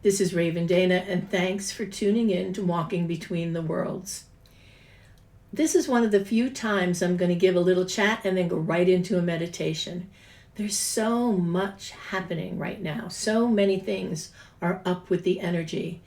This is Raven Dana, and thanks for tuning in to Walking Between the Worlds. This is one of the few times I'm going to give a little chat and then go right into a meditation. There's so much happening right now. So many things are up with the energy.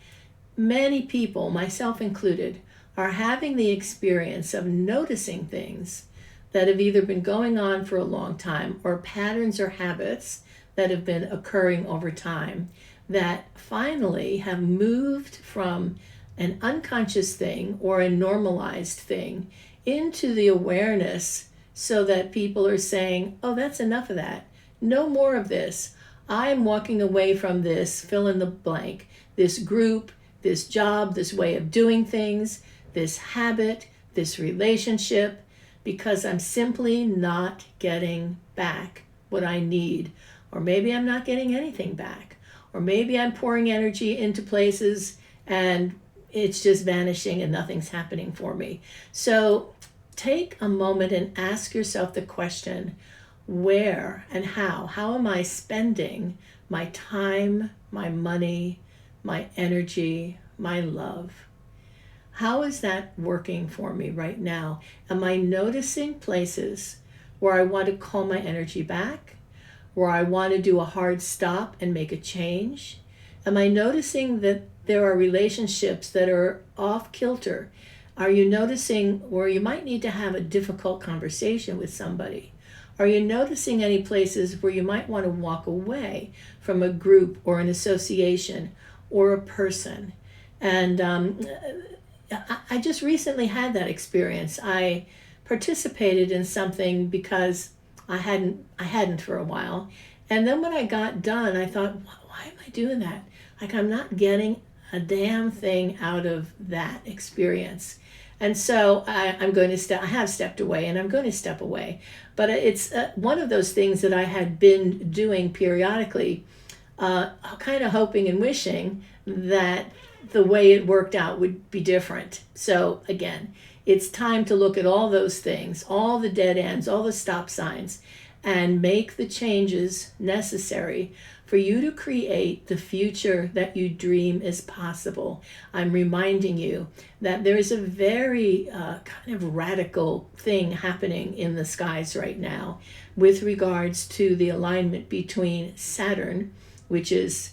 Many people, myself included, are having the experience of noticing things that have either been going on for a long time or patterns or habits that have been occurring over time that finally have moved from an unconscious thing or a normalized thing into the awareness, so that people are saying, oh, that's enough of that. No more of this. I'm walking away from this, fill in the blank, this group, this job, this way of doing things, this habit, this relationship, because I'm simply not getting back what I need. Or maybe I'm not getting anything back. Or maybe I'm pouring energy into places and it's just vanishing and nothing's happening for me. So take a moment and ask yourself the question, where and how? How am I spending my time, my money, my energy, my love? How is that working for me right now? Am I noticing places where I want to call my energy back? Where I want to do a hard stop and make a change? Am I noticing that there are relationships that are off kilter? Are you noticing where you might need to have a difficult conversation with somebody? Are you noticing any places where you might want to walk away from a group or an association or a person? And I just recently had that experience. I participated in something because I hadn't for a while. And then when I got done, I thought, why am I doing that? Like, I'm not getting a damn thing out of that experience. And so I have stepped away, and I'm going to step away. But it's one of those things that I had been doing periodically, kind of hoping and wishing that the way it worked out would be different. So again, it's time to look at all those things, all the dead ends, all the stop signs, and make the changes necessary for you to create the future that you dream is possible. I'm reminding you that there is a very kind of radical thing happening in the skies right now with regards to the alignment between Saturn, which is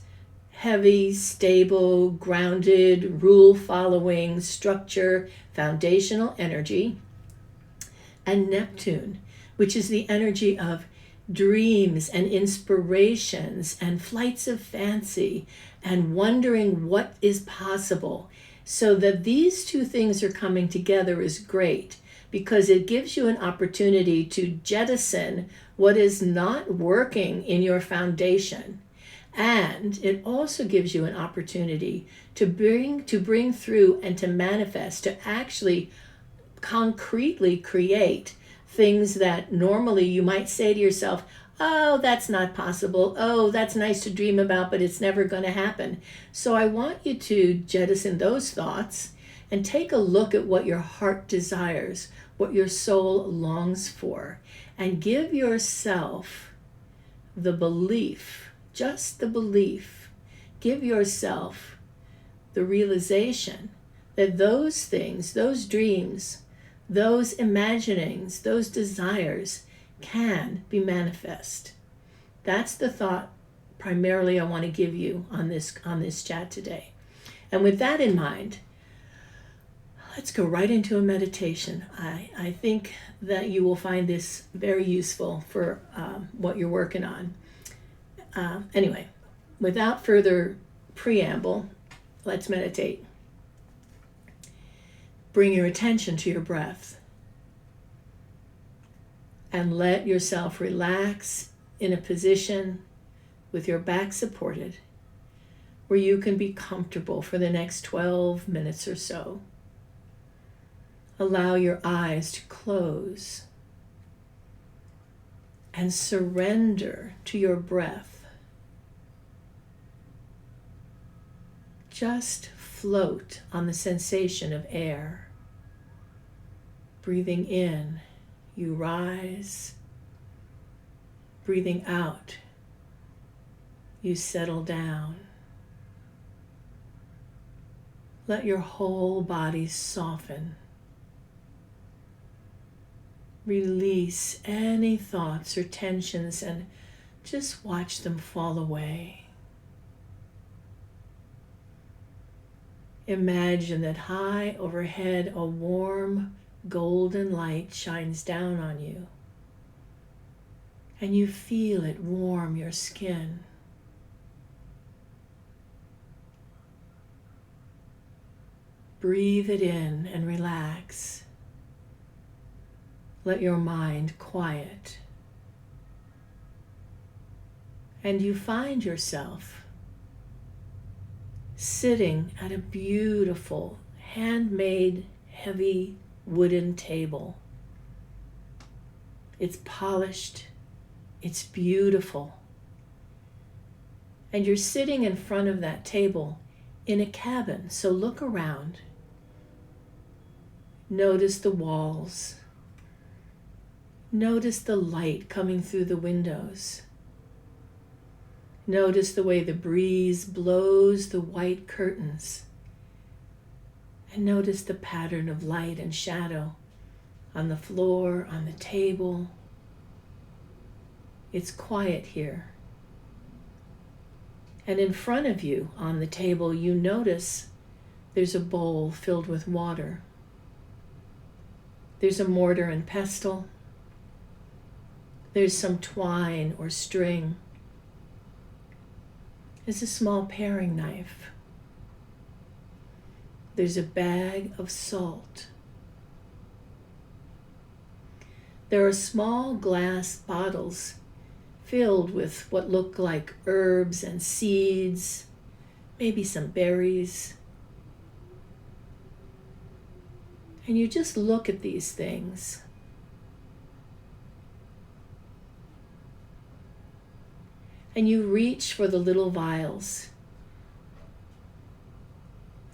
heavy, stable, grounded, rule-following, structure, foundational energy, and Neptune, which is the energy of dreams and inspirations and flights of fancy and wondering what is possible. So that these two things are coming together is great, because it gives you an opportunity to jettison what is not working in your foundation. And it also gives you an opportunity to bring through and to manifest, to actually concretely create things that normally you might say to yourself, oh, that's not possible. Oh, that's nice to dream about, but it's never going to happen. So I want you to jettison those thoughts and take a look at what your heart desires, what your soul longs for, and give yourself the belief, just the belief, give yourself the realization that those things, those dreams, those imaginings, those desires can be manifest. That's the thought primarily I want to give you on this chat today. And with that in mind, let's go right into a meditation. I think that you will find this very useful for what you're working on. Anyway, without further preamble, let's meditate. Bring your attention to your breath and let yourself relax in a position with your back supported where you can be comfortable for the next 12 minutes or so. Allow your eyes to close and surrender to your breath. Just float on the sensation of air. Breathing in, you rise. Breathing out, you settle down. Let your whole body soften. Release any thoughts or tensions and just watch them fall away. Imagine that high overhead, a warm golden light shines down on you, and you feel it warm your skin. Breathe it in and relax. Let your mind quiet. And you find yourself sitting at a beautiful, handmade, heavy wooden table. It's polished, it's beautiful. And you're sitting in front of that table in a cabin, so look around. Notice the walls. Notice the light coming through the windows. Notice the way the breeze blows the white curtains. And notice the pattern of light and shadow on the floor, on the table. It's quiet here. And in front of you on the table, you notice there's a bowl filled with water. There's a mortar and pestle. There's some twine or string. There's a small paring knife. There's a bag of salt. There are small glass bottles filled with what look like herbs and seeds, maybe some berries. And you just look at these things. And you reach for the little vials.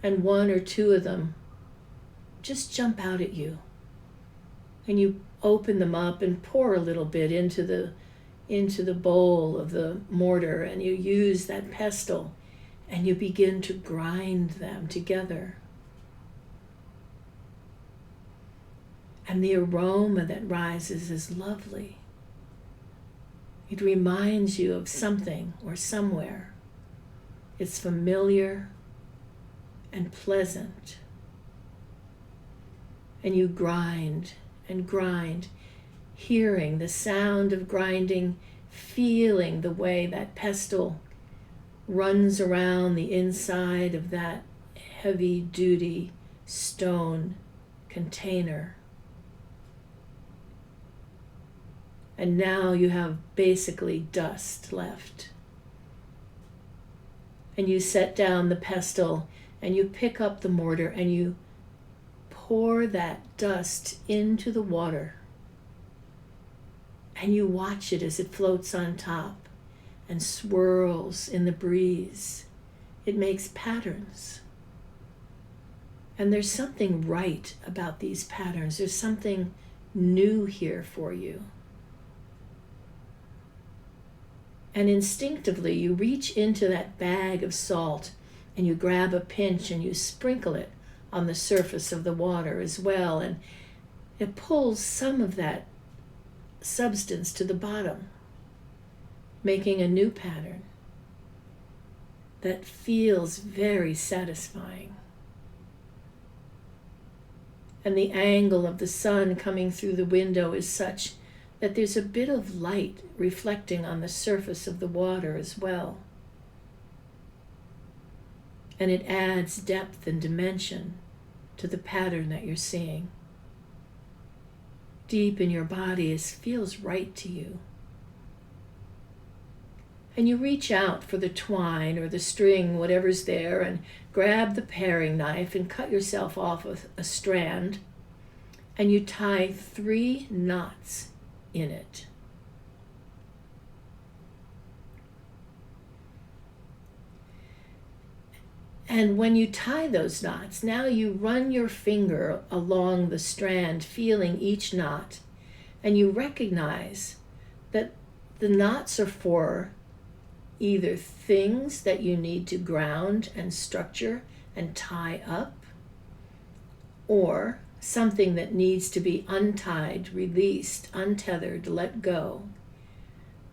And one or two of them just jump out at you. And you open them up and pour a little bit into the bowl of the mortar, and you use that pestle and you begin to grind them together. And the aroma that rises is lovely. It reminds you of something or somewhere. It's familiar and pleasant. And you grind and grind, hearing the sound of grinding, feeling the way that pestle runs around the inside of that heavy-duty stone container. And now you have basically dust left. And you set down the pestle and you pick up the mortar and you pour that dust into the water. And you watch it as it floats on top and swirls in the breeze. It makes patterns. And there's something right about these patterns. There's something new here for you. And instinctively, you reach into that bag of salt and you grab a pinch and you sprinkle it on the surface of the water as well. And it pulls some of that substance to the bottom, making a new pattern that feels very satisfying. And the angle of the sun coming through the window is such that there's a bit of light reflecting on the surface of the water as well. And it adds depth and dimension to the pattern that you're seeing. Deep in your body, it feels right to you. And you reach out for the twine or the string, whatever's there, and grab the paring knife and cut yourself off a strand, and you tie 3 knots in it. And when you tie those knots, now you run your finger along the strand, feeling each knot, and you recognize that the knots are for either things that you need to ground and structure and tie up, or something that needs to be untied, released, untethered, let go.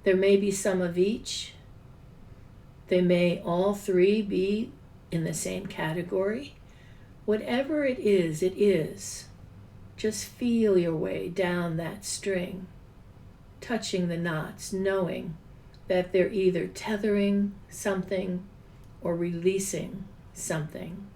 There may be some of each. They may all three be in the same category. Whatever it is, it is. Just feel your way down that string, touching the knots, knowing that they're either tethering something or releasing something.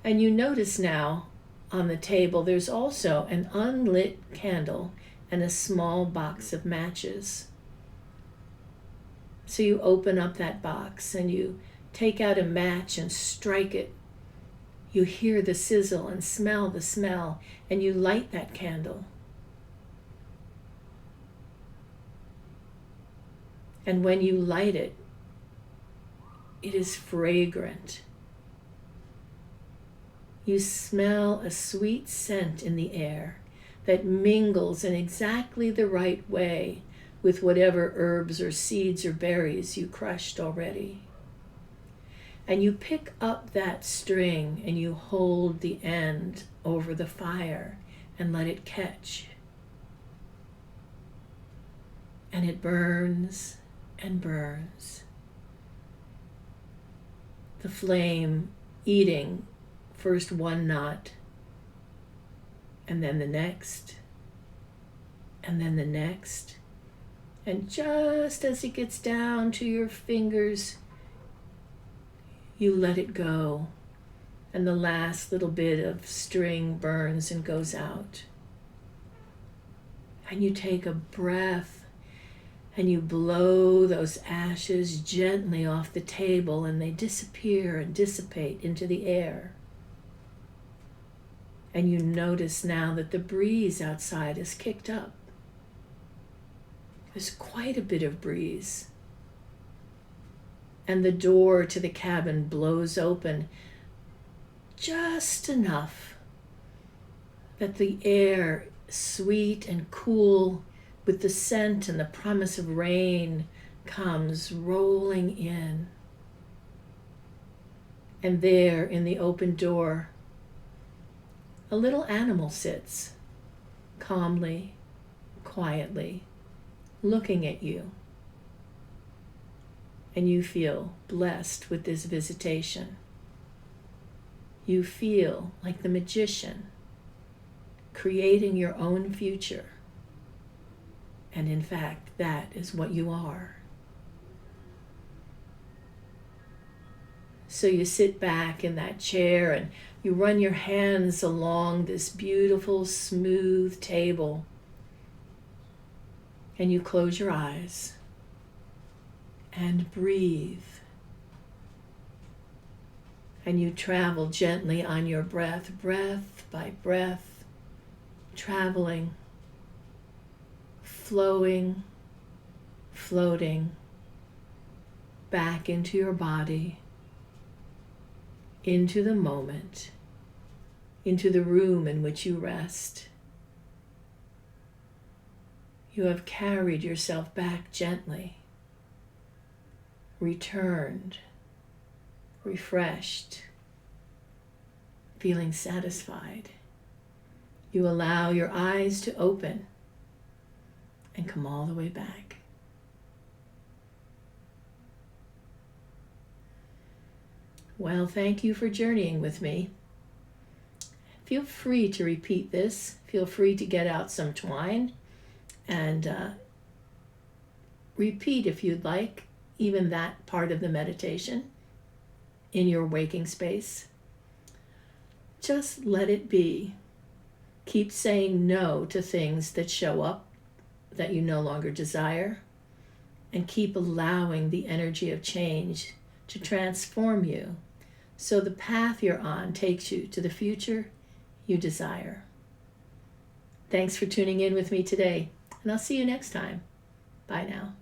And you notice now on the table there's also an unlit candle and a small box of matches. So you open up that box and you take out a match and strike it. You hear the sizzle and smell the smell, and you light that candle. And when you light it, it is fragrant. You smell a sweet scent in the air that mingles in exactly the right way with whatever herbs or seeds or berries you crushed already. And you pick up that string and you hold the end over the fire and let it catch. And it burns and burns. The flame eating first one knot, and then the next, and then the next. And just as it gets down to your fingers, you let it go, and the last little bit of string burns and goes out. And you take a breath, and you blow those ashes gently off the table, and they disappear and dissipate into the air. And you notice now that the breeze outside is kicked up. There's quite a bit of breeze. And the door to the cabin blows open just enough that the air, sweet and cool, with the scent and the promise of rain, comes rolling in. And there in the open door, a little animal sits, calmly, quietly, looking at you. And you feel blessed with this visitation. You feel like the magician, creating your own future. And in fact, that is what you are. So you sit back in that chair and you run your hands along this beautiful, smooth table. And you close your eyes and breathe. And you travel gently on your breath, breath by breath, traveling, flowing, floating back into your body, into the moment, into the room in which you rest. You have carried yourself back gently, returned, refreshed, feeling satisfied. You allow your eyes to open and come all the way back. Well, thank you for journeying with me. Feel free to repeat this. Feel free to get out some twine and repeat, if you'd like, even that part of the meditation in your waking space. Just let it be. Keep saying no to things that show up that you no longer desire, and keep allowing the energy of change to transform you so the path you're on takes you to the future you desire. Thanks for tuning in with me today, and I'll see you next time. Bye now.